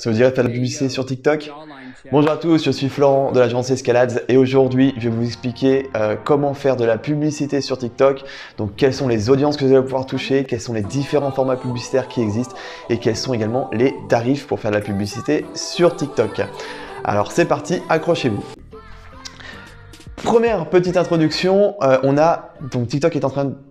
Ça vous dirait de faire de la publicité sur TikTok? Bonjour à tous, je suis Florent de l'agence Escalades et aujourd'hui je vais vous expliquer comment faire de la publicité sur TikTok. Donc quelles sont les audiences que vous allez pouvoir toucher, quels sont les différents formats publicitaires qui existent et quels sont également les tarifs pour faire de la publicité sur TikTok. Alors c'est parti, accrochez-vous. Première petite introduction, donc TikTok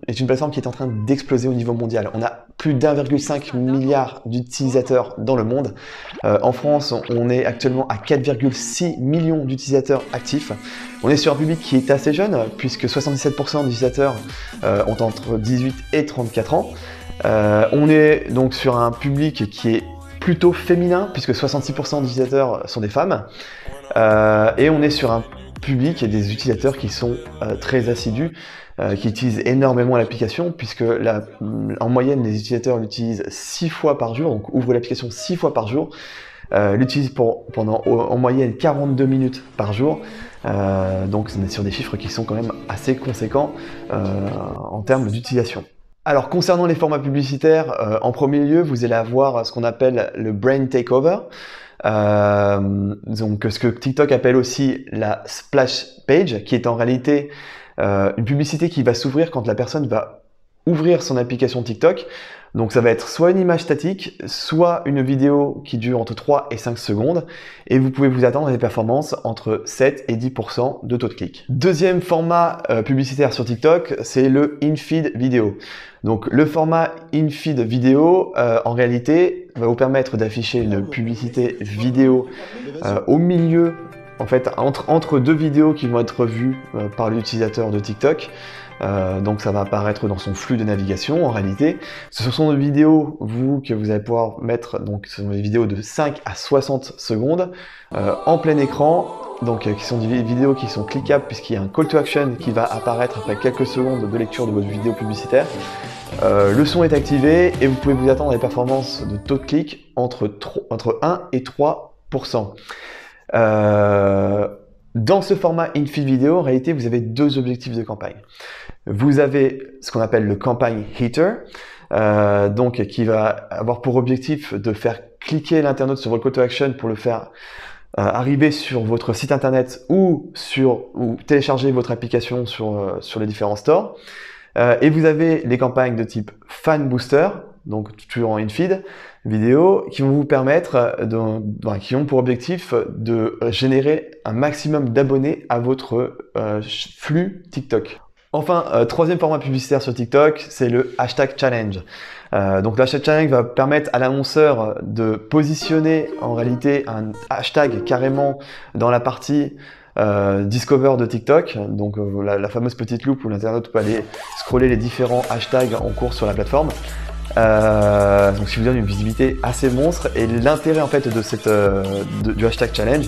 est une plateforme qui est en train d'exploser au niveau mondial. On a plus d'1,5 milliard d'utilisateurs dans le monde. En France, on est actuellement à 4,6 millions d'utilisateurs actifs. On est sur un public qui est assez jeune, puisque 77% d'utilisateurs ont entre 18 et 34 ans. On est donc sur un public qui est plutôt féminin, puisque 66% d'utilisateurs sont des femmes. Et on est sur un public et des utilisateurs qui sont très assidus, qui utilisent énormément l'application, puisque en moyenne les utilisateurs l'utilisent 6 fois par jour, donc ouvrent l'application 6 fois par jour, l'utilisent pendant en moyenne 42 minutes par jour, donc on est sur des chiffres qui sont quand même assez conséquents en termes d'utilisation. Alors concernant les formats publicitaires, en premier lieu vous allez avoir ce qu'on appelle le brand takeover. Donc ce que TikTok appelle aussi la splash page, qui est en réalité une publicité qui va s'ouvrir quand la personne va ouvrir son application TikTok. Donc ça va être soit une image statique, soit une vidéo qui dure entre 3 et 5 secondes, et vous pouvez vous attendre à des performances entre 7 et 10% de taux de clic. Deuxième format publicitaire sur TikTok, c'est le in-feed vidéo. Donc le format in-feed vidéo, en réalité, va vous permettre d'afficher une publicité vidéo au milieu, en fait, entre deux vidéos qui vont être vues par l'utilisateur de TikTok. Donc ça va apparaître dans son flux de navigation en réalité. Ce sont des vidéos que vous allez pouvoir mettre, donc ce sont des vidéos de 5 à 60 secondes en plein écran, donc qui sont des vidéos qui sont cliquables puisqu'il y a un call to action qui va apparaître après quelques secondes de lecture de votre vidéo publicitaire. Le son est activé et vous pouvez vous attendre à des performances de taux de clic entre 1 et 3%. Dans ce format in-feed vidéo, en réalité, vous avez deux objectifs de campagne. Vous avez ce qu'on appelle le campagne hitter, donc qui va avoir pour objectif de faire cliquer l'internaute sur votre call to action pour le faire arriver sur votre site internet ou télécharger votre application sur les différents stores. Et vous avez les campagnes de type fan booster, donc toujours en in-feed vidéo, qui vont vous permettre, qui ont pour objectif de générer un maximum d'abonnés à votre flux TikTok. Enfin, troisième format publicitaire sur TikTok, c'est le hashtag challenge. Donc le hashtag challenge va permettre à l'annonceur de positionner en réalité un hashtag carrément dans la partie Discover de TikTok, donc la fameuse petite loupe où l'internaute peut aller scroller les différents hashtags en cours sur la plateforme. Donc ce qui vous donne une visibilité assez monstre, et l'intérêt en fait du hashtag challenge,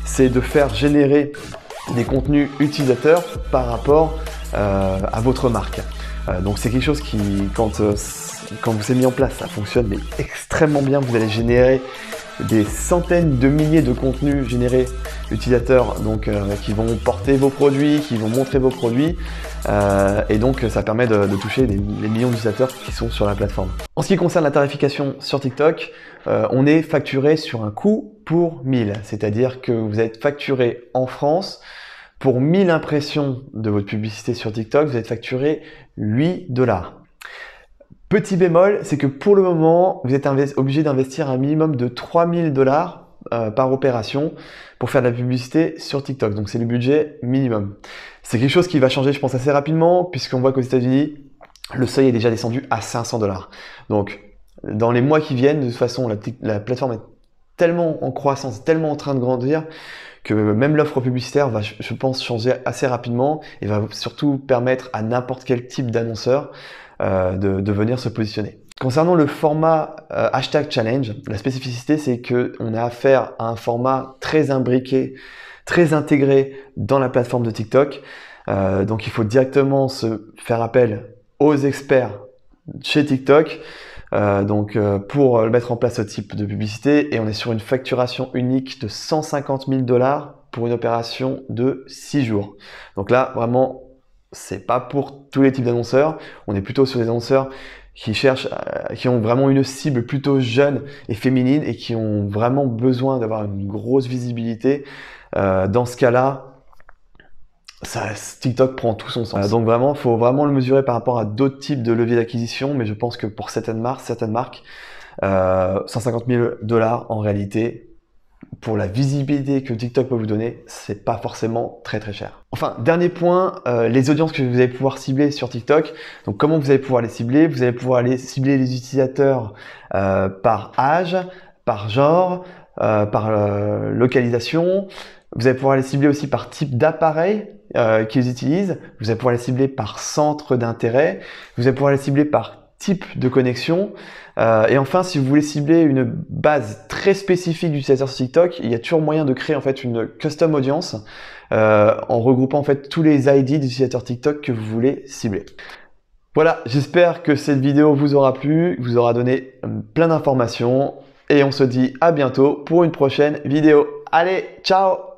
c'est de faire générer des contenus utilisateurs par rapport à votre marque. Donc c'est quelque chose qui, quand vous êtes mis en place, ça fonctionne mais extrêmement bien. Vous allez générer des centaines de milliers de contenus générés utilisateurs, donc qui vont porter vos produits, qui vont montrer vos produits, et donc ça permet de toucher les millions d'utilisateurs qui sont sur la plateforme. En ce qui concerne la tarification sur TikTok, on est facturé sur un coût pour 1000, c'est-à-dire que vous êtes facturé en France pour 1000 impressions de votre publicité sur TikTok, vous êtes facturé 8 $. Petit bémol, c'est que pour le moment, vous êtes obligé d'investir un minimum de 3000 $ par opération pour faire de la publicité sur TikTok. Donc c'est le budget minimum. C'est quelque chose qui va changer, je pense, assez rapidement, puisqu'on voit qu'aux États-Unis, le seuil est déjà descendu à 500 $. Donc dans les mois qui viennent, de toute façon, la plateforme est tellement en croissance, tellement en train de grandir, que même l'offre publicitaire va, je pense, changer assez rapidement et va surtout permettre à n'importe quel type d'annonceur de venir se positionner. Concernant le format hashtag challenge, la spécificité c'est qu'on a affaire à un format très imbriqué, très intégré dans la plateforme de TikTok. Donc il faut directement se faire appel aux experts chez TikTok pour mettre en place ce type de publicité, et on est sur une facturation unique de 150 000 $ pour une opération de 6 jours. Donc là, vraiment, c'est pas pour tous les types d'annonceurs. On est plutôt sur des annonceurs qui ont vraiment une cible plutôt jeune et féminine et qui ont vraiment besoin d'avoir une grosse visibilité, dans ce cas-là, TikTok prend tout son sens. Donc vraiment, il faut vraiment le mesurer par rapport à d'autres types de leviers d'acquisition, mais je pense que pour certaines marques, 150 000 $ en réalité, pour la visibilité que TikTok peut vous donner, c'est pas forcément très cher. Enfin, dernier point, les audiences que vous allez pouvoir cibler sur TikTok. Donc comment vous allez pouvoir les cibler? Vous allez pouvoir aller cibler les utilisateurs par âge, par genre, par localisation. Vous allez pouvoir les cibler aussi par type d'appareil qu'ils utilisent. Vous allez pouvoir les cibler par centre d'intérêt. Vous allez pouvoir les cibler par type de connexion. Et enfin, si vous voulez cibler une base très spécifique d'utilisateurs sur TikTok, il y a toujours moyen de créer en fait une custom audience en regroupant en fait tous les ID d'utilisateurs TikTok que vous voulez cibler. Voilà, j'espère que cette vidéo vous aura plu, vous aura donné plein d'informations et on se dit à bientôt pour une prochaine vidéo. Allez, ciao!